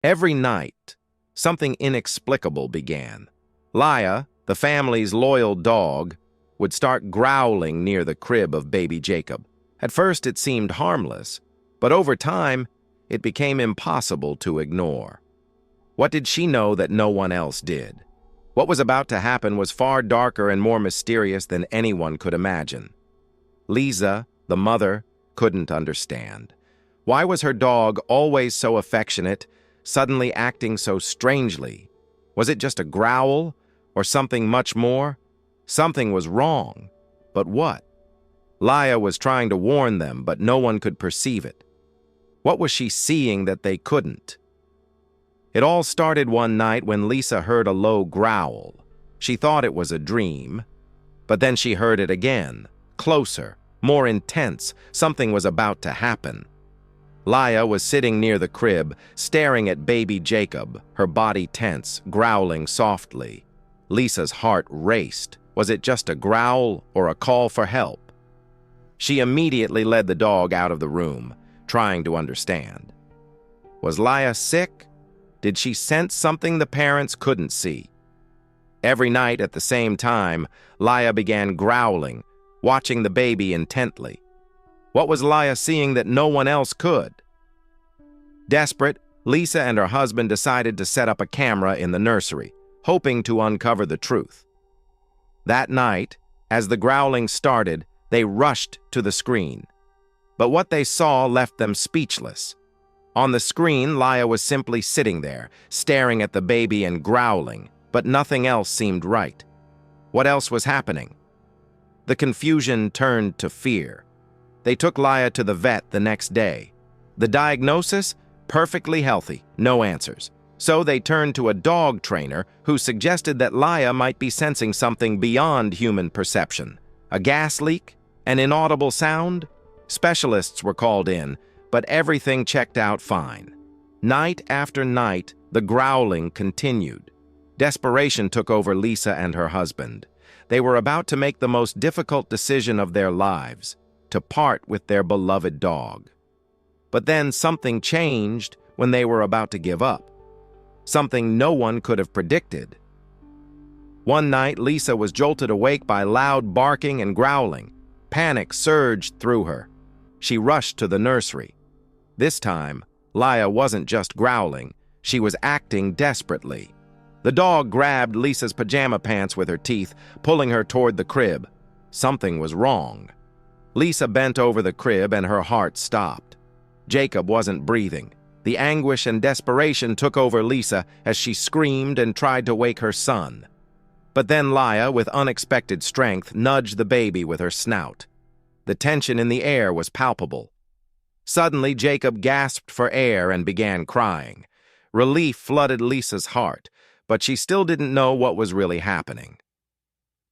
Every night, something inexplicable began. Laya, the family's loyal dog, would start growling near the crib of baby Jacob. At first it seemed harmless, but over time it became impossible to ignore. What did she know that no one else did? What was about to happen was far darker and more mysterious than anyone could imagine. Lisa, the mother, couldn't understand. Why was her dog, always so affectionate, suddenly acting so strangely? Was it just a growl, or something much more? Something was wrong, but what? Laya was trying to warn them, but no one could perceive it. What was she seeing that they couldn't? It all started one night when Lisa heard a low growl. She thought it was a dream, but then she heard it again, closer, more intense. Something was about to happen. Laya was sitting near the crib, staring at baby Jacob, her body tense, growling softly. Lisa's heart raced. Was it just a growl or a call for help? She immediately led the dog out of the room, trying to understand. Was Laya sick? Did she sense something the parents couldn't see? Every night at the same time, Laya began growling, watching the baby intently. What was Laya seeing that no one else could? Desperate, Lisa and her husband decided to set up a camera in the nursery, hoping to uncover the truth. That night, as the growling started, they rushed to the screen. But what they saw left them speechless. On the screen, Laya was simply sitting there, staring at the baby and growling, but nothing else seemed right. What else was happening? The confusion turned to fear. They took Laya to the vet the next day. The diagnosis? Perfectly healthy, no answers. So they turned to a dog trainer who suggested that Laya might be sensing something beyond human perception. A gas leak? An inaudible sound? Specialists were called in, but everything checked out fine. Night after night, the growling continued. Desperation took over Lisa and her husband. They were about to make the most difficult decision of their lives, to part with their beloved dog. But then something changed when they were about to give up. Something no one could have predicted. One night, Lisa was jolted awake by loud barking and growling. Panic surged through her. She rushed to the nursery. This time, Laya wasn't just growling, she was acting desperately. The dog grabbed Lisa's pajama pants with her teeth, pulling her toward the crib. Something was wrong. Lisa bent over the crib and her heart stopped. Jacob wasn't breathing. The anguish and desperation took over Lisa as she screamed and tried to wake her son. But then Laya, with unexpected strength, nudged the baby with her snout. The tension in the air was palpable. Suddenly, Jacob gasped for air and began crying. Relief flooded Lisa's heart, but she still didn't know what was really happening.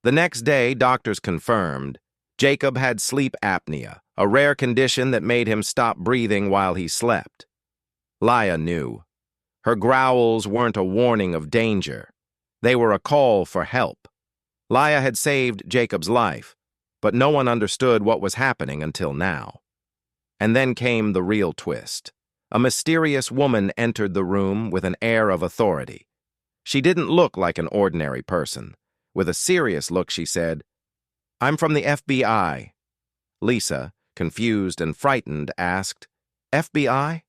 The next day, doctors confirmed Jacob had sleep apnea, a rare condition that made him stop breathing while he slept. Laya knew. Her growls weren't a warning of danger. They were a call for help. Laya had saved Jacob's life, but no one understood what was happening until now. And then came the real twist. A mysterious woman entered the room with an air of authority. She didn't look like an ordinary person. With a serious look, she said, "I'm from the FBI." Lisa, confused and frightened, asked, "FBI?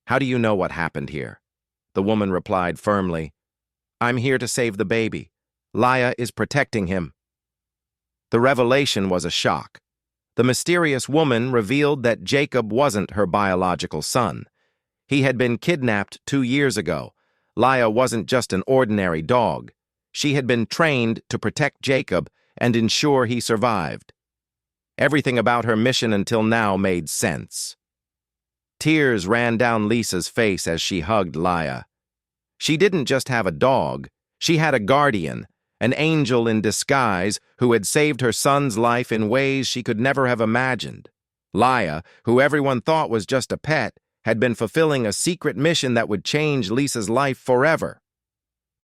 How do you know what happened here?" The woman replied firmly, "I'm here to save the baby. Laya is protecting him." The revelation was a shock. The mysterious woman revealed that Jacob wasn't her biological son. He had been kidnapped 2 years ago. Laya wasn't just an ordinary dog. She had been trained to protect Jacob and ensure he survived. Everything about her mission until now made sense. Tears ran down Lisa's face as she hugged Laya. She didn't just have a dog, she had a guardian, an angel in disguise who had saved her son's life in ways she could never have imagined. Laya, who everyone thought was just a pet, had been fulfilling a secret mission that would change Lisa's life forever.